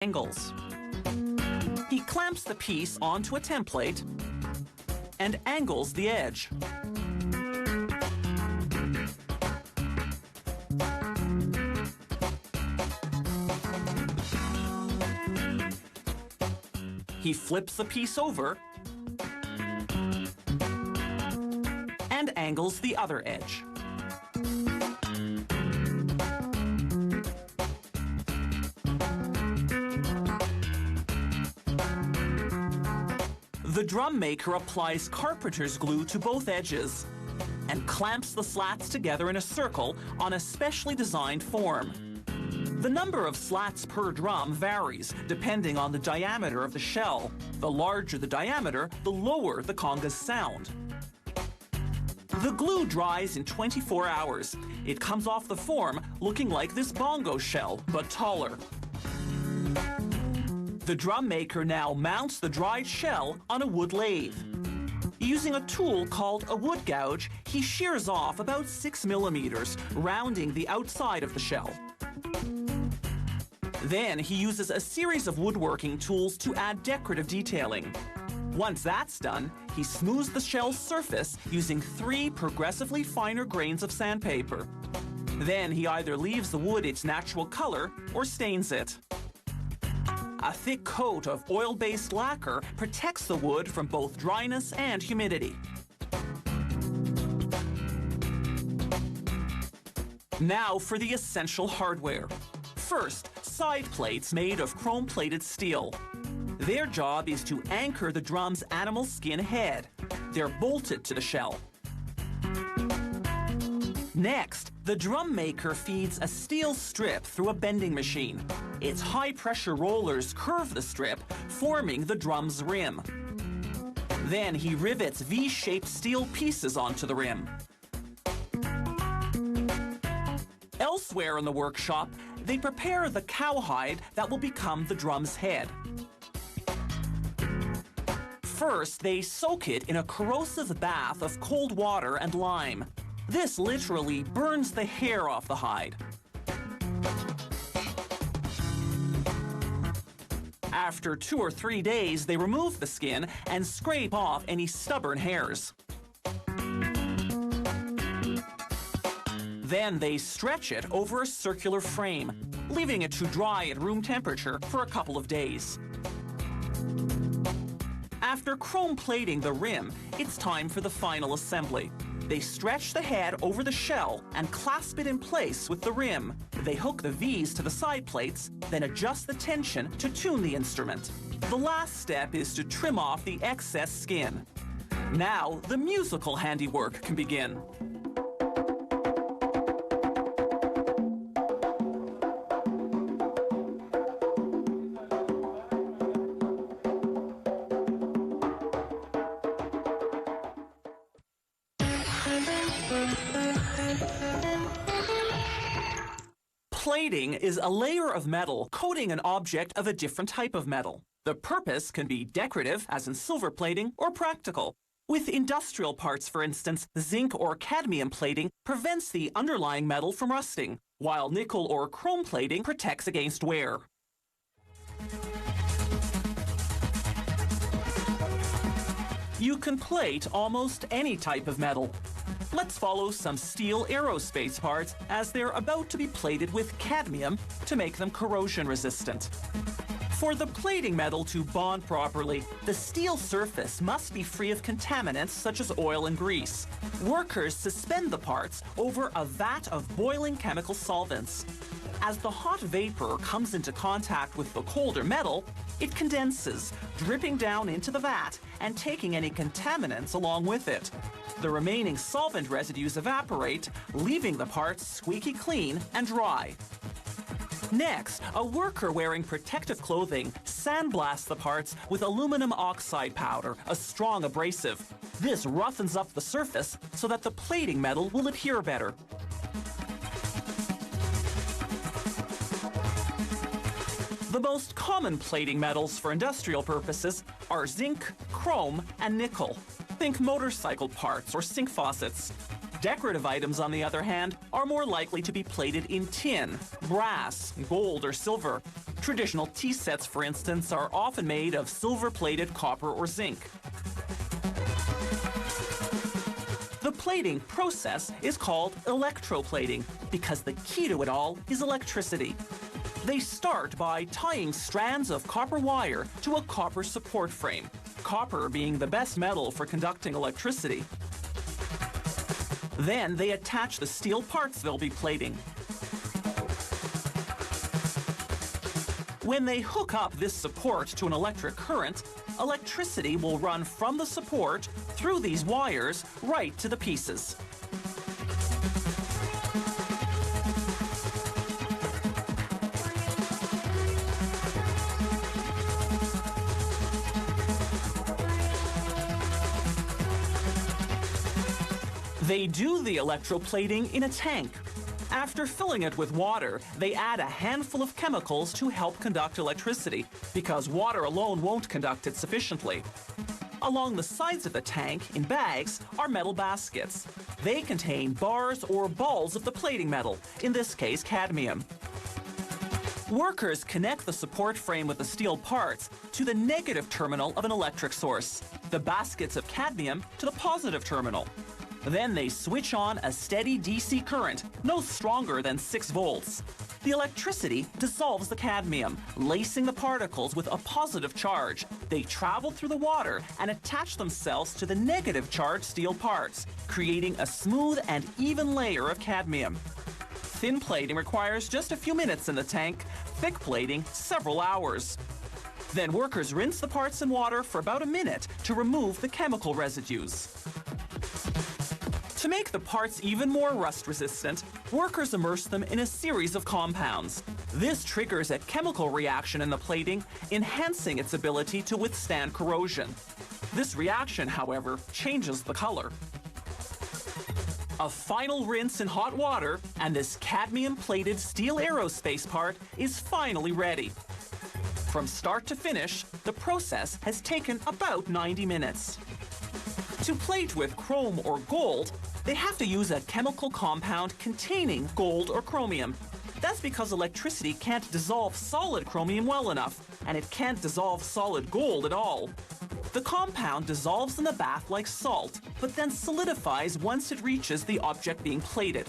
angles. He clamps the piece onto a template and angles the edge. He flips the piece over and angles the other edge. The drum maker applies carpenter's glue to both edges and clamps the slats together in a circle on a specially designed form. The number of slats per drum varies depending on the diameter of the shell. The larger the diameter, the lower the conga's sound. The glue dries in 24 hours. It comes off the form looking like this bongo shell, but taller. The drum maker now mounts the dried shell on a wood lathe. Using a tool called a wood gouge, he shears off about 6 millimeters, rounding the outside of the shell. Then he uses a series of woodworking tools to add decorative detailing. Once that's done, he smooths the shell's surface using 3 progressively finer grains of sandpaper. Then he either leaves the wood its natural color or stains it. A thick coat of oil-based lacquer protects the wood from both dryness and humidity. Now for the essential hardware. First, side plates made of chrome-plated steel. Their job is to anchor the drum's animal skin head. They're bolted to the shell. Next, the drum maker feeds a steel strip through a bending machine. Its high-pressure rollers curve the strip, forming the drum's rim. Then he rivets V-shaped steel pieces onto the rim. Elsewhere in the workshop, they prepare the cowhide that will become the drum's head. First, they soak it in a corrosive bath of cold water and lime. This literally burns the hair off the hide. After 2 or 3 days, they remove the skin and scrape off any stubborn hairs. Then they stretch it over a circular frame, leaving it to dry at room temperature for a couple of days. After chrome plating the rim, it's time for the final assembly. They stretch the head over the shell and clasp it in place with the rim. They hook the V's to the side plates, then adjust the tension to tune the instrument. The last step is to trim off the excess skin. Now, the musical handiwork can begin. Plating is a layer of metal coating an object of a different type of metal. The purpose can be decorative, as in silver plating, or practical. With industrial parts, for instance, zinc or cadmium plating prevents the underlying metal from rusting, while nickel or chrome plating protects against wear. You can plate almost any type of metal. Let's follow some steel aerospace parts as they're about to be plated with cadmium to make them corrosion resistant. For the plating metal to bond properly, the steel surface must be free of contaminants such as oil and grease. Workers suspend the parts over a vat of boiling chemical solvents. As the hot vapor comes into contact with the colder metal, it condenses, dripping down into the vat and taking any contaminants along with it. The remaining solvent residues evaporate, leaving the parts squeaky clean and dry. Next, a worker wearing protective clothing sandblasts the parts with aluminum oxide powder, a strong abrasive. This roughens up the surface so that the plating metal will adhere better. The most common plating metals for industrial purposes are zinc, chrome, and nickel. Think motorcycle parts or sink faucets. Decorative items, on the other hand, are more likely to be plated in tin, brass, gold, or silver. Traditional tea sets, for instance, are often made of silver-plated copper or zinc. The plating process is called electroplating because the key to it all is electricity. They start by tying strands of copper wire to a copper support frame, copper being the best metal for conducting electricity. Then they attach the steel parts they'll be plating. When they hook up this support to an electric current, electricity will run from the support through these wires right to the pieces. They do the electroplating in a tank. After filling it with water, they add a handful of chemicals to help conduct electricity, because water alone won't conduct it sufficiently. Along the sides of the tank, in bags, are metal baskets. They contain bars or balls of the plating metal, in this case cadmium. Workers connect the support frame with the steel parts to the negative terminal of an electric source, the baskets of cadmium to the positive terminal. Then they switch on a steady DC current, no stronger than 6 volts. The electricity dissolves the cadmium, lacing the particles with a positive charge. They travel through the water and attach themselves to the negative charged steel parts, creating a smooth and even layer of cadmium. Thin plating requires just a few minutes in the tank, thick plating several hours. Then workers rinse the parts in water for about a minute to remove the chemical residues. To make the parts even more rust-resistant, workers immerse them in a series of compounds. This triggers a chemical reaction in the plating, enhancing its ability to withstand corrosion. This reaction, however, changes the color. A final rinse in hot water, and this cadmium-plated steel aerospace part is finally ready. From start to finish, the process has taken about 90 minutes. To plate with chrome or gold, they have to use a chemical compound containing gold or chromium. That's because electricity can't dissolve solid chromium well enough, and it can't dissolve solid gold at all. The compound dissolves in the bath like salt, but then solidifies once it reaches the object being plated.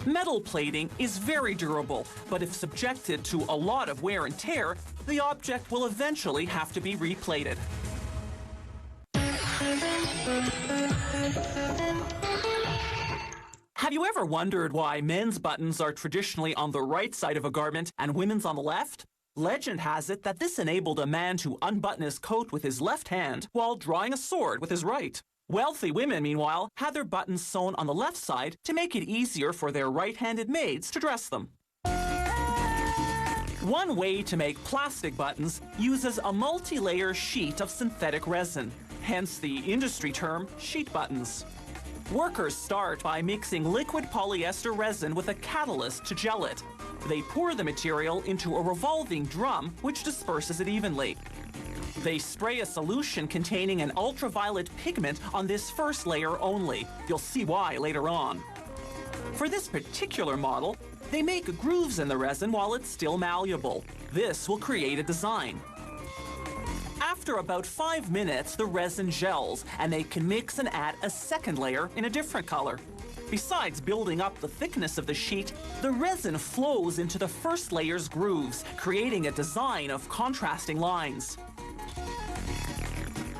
Metal plating is very durable, but if subjected to a lot of wear and tear, the object will eventually have to be replated. Have you ever wondered why men's buttons are traditionally on the right side of a garment and women's on the left? Legend has it that this enabled a man to unbutton his coat with his left hand while drawing a sword with his right. Wealthy women, meanwhile, had their buttons sewn on the left side to make it easier for their right-handed maids to dress them. One way to make plastic buttons uses a multi-layer sheet of synthetic resin, hence the industry term sheet buttons. Workers start by mixing liquid polyester resin with a catalyst to gel it. They pour the material into a revolving drum which disperses it evenly. They spray a solution containing an ultraviolet pigment on this first layer only. You'll see why later on. For this particular model, they make grooves in the resin while it's still malleable. This will create a design. After about 5 minutes, the resin gels, and they can mix and add a second layer in a different color. Besides building up the thickness of the sheet, the resin flows into the first layer's grooves, creating a design of contrasting lines.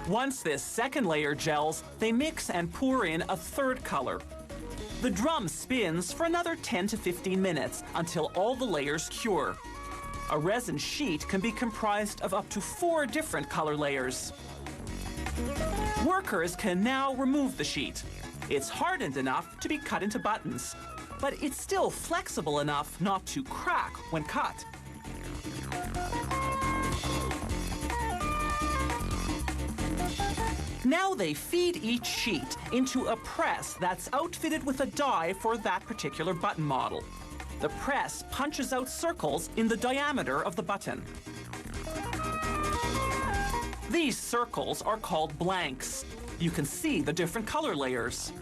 Once this second layer gels, they mix and pour in a third color. The drum spins for another 10 to 15 minutes until all the layers cure. A resin sheet can be comprised of up to 4 different color layers. Workers can now remove the sheet. It's hardened enough to be cut into buttons, but it's still flexible enough not to crack when cut. Now they feed each sheet into a press that's outfitted with a die for that particular button model. The press punches out circles in the diameter of the button. These circles are called blanks. You can see the different color layers.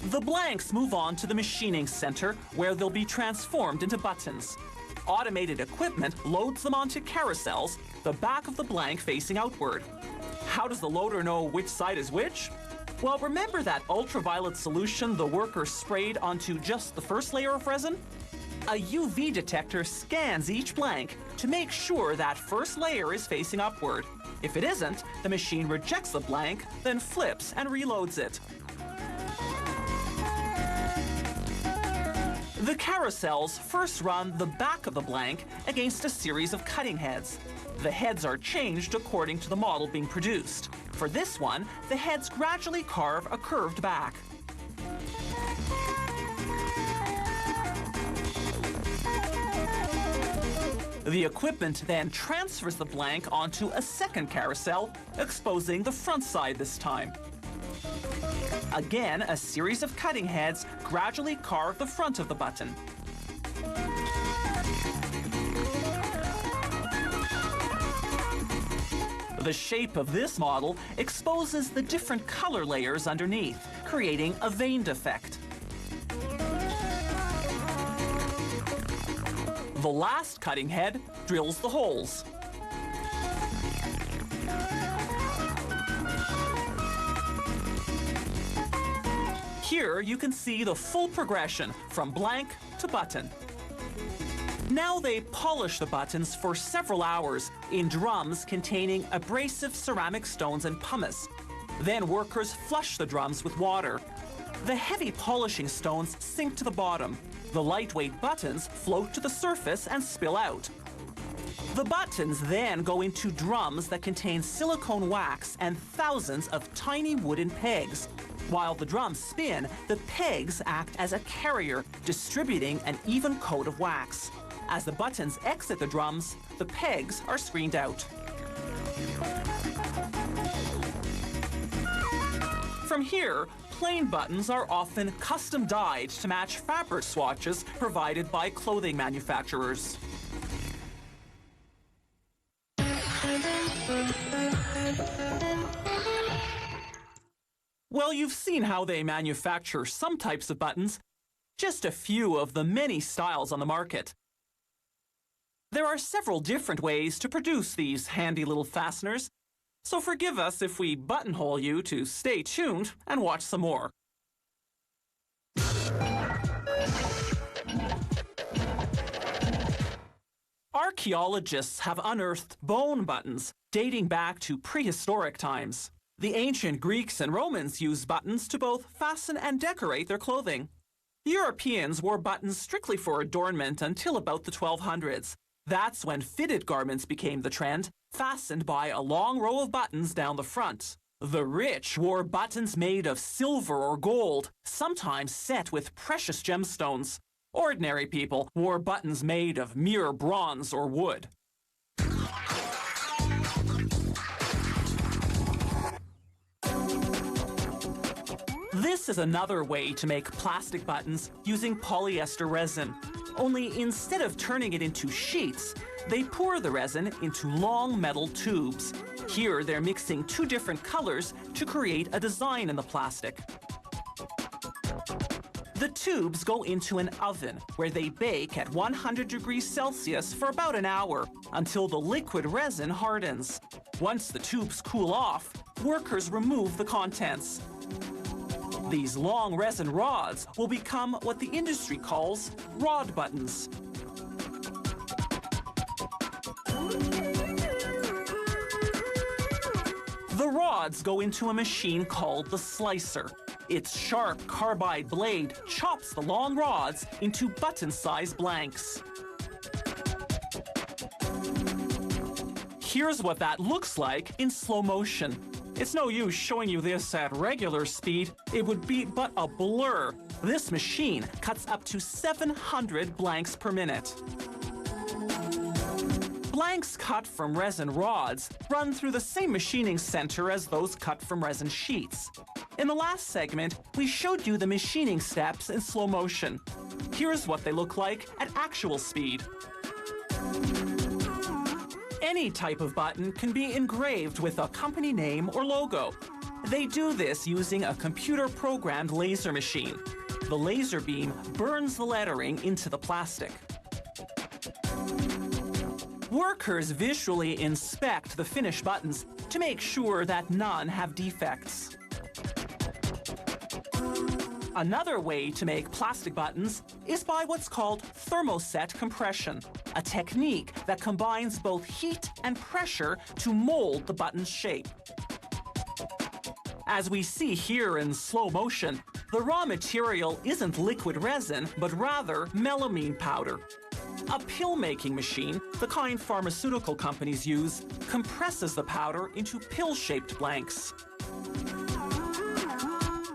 The blanks move on to the machining center, where they'll be transformed into buttons. Automated equipment loads them onto carousels, the back of the blank facing outward. How does the loader know which side is which? Well, remember that ultraviolet solution the worker sprayed onto just the first layer of resin? A UV detector scans each blank to make sure that first layer is facing upward. If it isn't, the machine rejects the blank, then flips and reloads it. The carousels first run the back of the blank against a series of cutting heads. The heads are changed according to the model being produced. For this one, the heads gradually carve a curved back. The equipment then transfers the blank onto a second carousel, exposing the front side this time. Again, a series of cutting heads gradually carve the front of the button. The shape of this model exposes the different color layers underneath, creating a veined effect. The last cutting head drills the holes. Here you can see the full progression from blank to button. Now they polish the buttons for several hours in drums containing abrasive ceramic stones and pumice. Then workers flush the drums with water. The heavy polishing stones sink to the bottom. The lightweight buttons float to the surface and spill out. The buttons then go into drums that contain silicone wax and thousands of tiny wooden pegs. While the drums spin, the pegs act as a carrier, distributing an even coat of wax. As the buttons exit the drums, the pegs are screened out. From here, plain buttons are often custom dyed to match fabric swatches provided by clothing manufacturers. Well, you've seen how they manufacture some types of buttons, just a few of the many styles on the market. There are several different ways to produce these handy little fasteners, so forgive us if we buttonhole you to stay tuned and watch some more. Archaeologists have unearthed bone buttons dating back to prehistoric times. The ancient Greeks and Romans used buttons to both fasten and decorate their clothing. Europeans wore buttons strictly for adornment until about the 1200s. That's when fitted garments became the trend, fastened by a long row of buttons down the front. The rich wore buttons made of silver or gold, sometimes set with precious gemstones. Ordinary people wore buttons made of mere bronze or wood. This is another way to make plastic buttons using polyester resin. Only instead of turning it into sheets, they pour the resin into long metal tubes. Here they're mixing two different colors to create a design in the plastic. The tubes go into an oven where they bake at 100 degrees Celsius for about an hour until the liquid resin hardens. Once the tubes cool off, workers remove the contents. These long resin rods will become what the industry calls rod buttons. The rods go into a machine called the slicer. Its sharp carbide blade chops the long rods into button-sized blanks. Here's what that looks like in slow motion. It's no use showing you this at regular speed. It would be but a blur. This machine cuts up to 700 blanks per minute. Blanks cut from resin rods run through the same machining center as those cut from resin sheets. In the last segment, we showed you the machining steps in slow motion. Here's what they look like at actual speed. Any type of button can be engraved with a company name or logo. They do this using a computer-programmed laser machine. The laser beam burns the lettering into the plastic. Workers visually inspect the finished buttons to make sure that none have defects. Another way to make plastic buttons is by what's called thermoset compression, a technique that combines both heat and pressure to mold the button's shape. As we see here in slow motion, the raw material isn't liquid resin, but rather melamine powder. A pill-making machine, the kind pharmaceutical companies use, compresses the powder into pill-shaped blanks.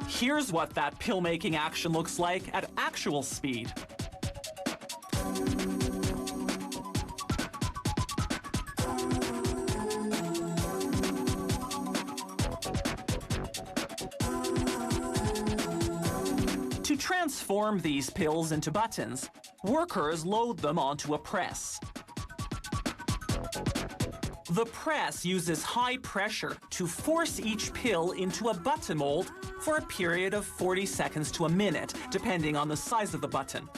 Here's what that pill-making action looks like at actual speed. To transform these pills into buttons, workers load them onto a press. The press uses high pressure to force each pill into a button mold for a period of 40 seconds to a minute, depending on the size of the button.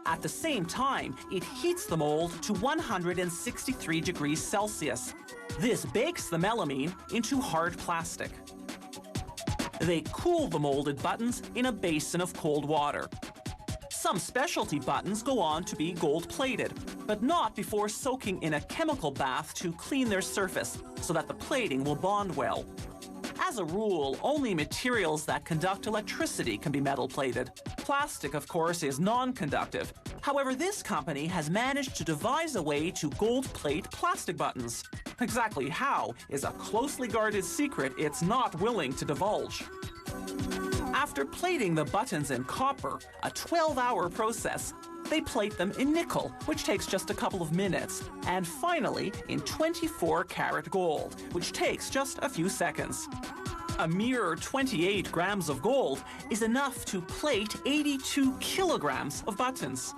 At the same time, it heats the mold to 163 degrees Celsius. This bakes the melamine into hard plastic. They cool the molded buttons in a basin of cold water. Some specialty buttons go on to be gold-plated, but not before soaking in a chemical bath to clean their surface so that the plating will bond well. As a rule, only materials that conduct electricity can be metal-plated. Plastic, of course, is non-conductive. However, this company has managed to devise a way to gold-plate plastic buttons. Exactly how is a closely guarded secret it's not willing to divulge. After plating the buttons in copper, a 12-hour process, they plate them in nickel, which takes just a couple of minutes, and finally in 24-karat gold, which takes just a few seconds. A mere 28 grams of gold is enough to plate 82 kilograms of buttons.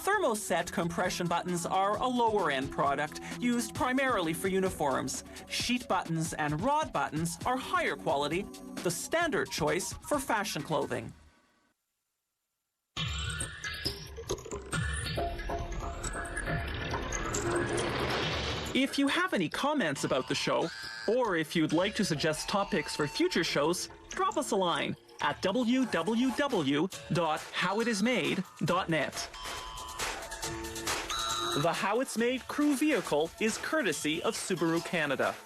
Thermoset compression buttons are a lower-end product used primarily for uniforms. Sheet buttons and rod buttons are higher quality, the standard choice for fashion clothing. If you have any comments about the show, or if you'd like to suggest topics for future shows, drop us a line at www.howitismade.net. The How It's Made crew vehicle is courtesy of Subaru Canada.